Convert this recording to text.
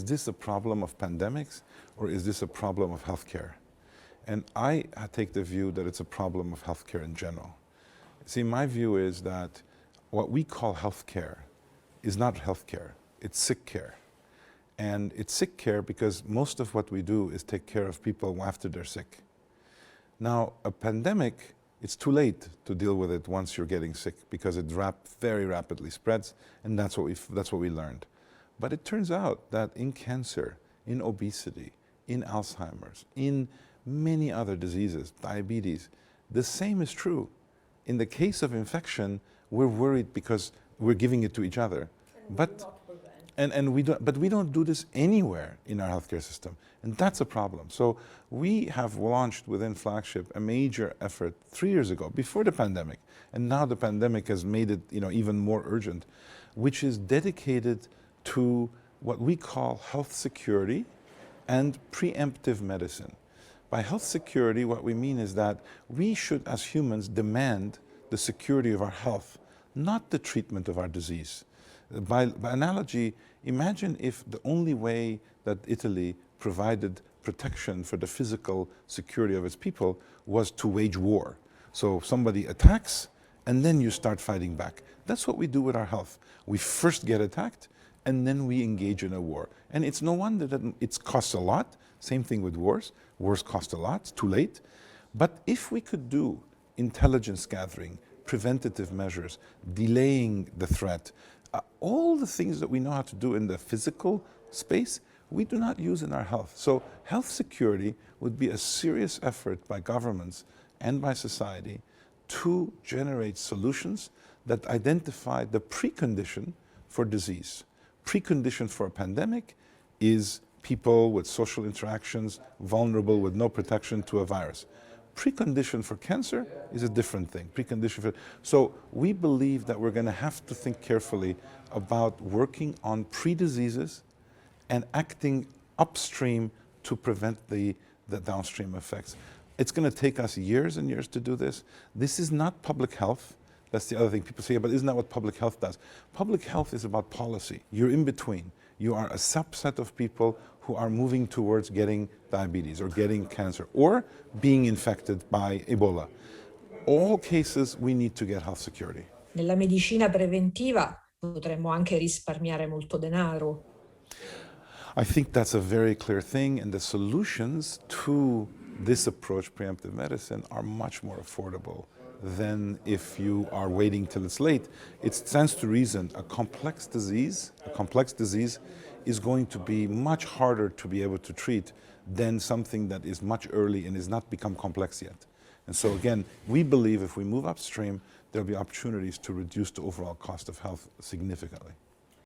is this a problem of pandemics or is this a problem of healthcare? And I take the view that it's a problem of healthcare in general. See, my view is that what we call healthcare is not healthcare, it's sick care. And it's sick care because most of what we do is take care of people after they're sick. Now, a pandemic, it's too late to deal with it once you're getting sick because it very rapidly spreads, and that's what we learned. But it turns out that in cancer, in obesity, in Alzheimer's, in many other diseases, diabetes, the same is true. In the case of infection, we're worried because we're giving it to each other. But we don't do this anywhere in our healthcare system, and that's a problem. So we have launched within Flagship a major effort 3 years ago, before the pandemic, and now the pandemic has made it even more urgent, which is dedicated to what we call health security and preemptive medicine. By health security, what we mean is that we should, as humans, demand the security of our health, not the treatment of our disease. By analogy, imagine if the only way that Italy provided protection for the physical security of its people was to wage war. So somebody attacks, and then you start fighting back. That's what we do with our health. We first get attacked, and then we engage in a war. And it's no wonder that it costs a lot. Same thing with wars. Wars cost a lot, it's too late. But if we could do intelligence gathering, preventative measures, delaying the threat, all the things that we know how to do in the physical space, we do not use in our health. So health security would be a serious effort by governments and by society to generate solutions that identify the precondition for disease. Precondition for a pandemic is people with social interactions, vulnerable with no protection to a virus. Precondition for cancer is a different thing. So we believe that we're going to have to think carefully about working on pre-diseases and acting upstream to prevent the downstream effects. It's going to take us years and years to do this. This is not public health. That's the other thing people say, but isn't that what public health does? Public health is about policy. You're in between. You are a subset of people who are moving towards getting diabetes or getting cancer or being infected by Ebola. All cases, we need to get health security. Nella medicina preventiva potremmo anche risparmiare molto denaro. I think that's a very clear thing, and the solutions to this approach, preemptive medicine, are much more affordable than if you are waiting till it's late. It stands to reason a complex disease is going to be much harder to be able to treat than something that is much early and is not become complex yet. And so again, we believe if we move upstream, there'll be opportunities to reduce the overall cost of health significantly.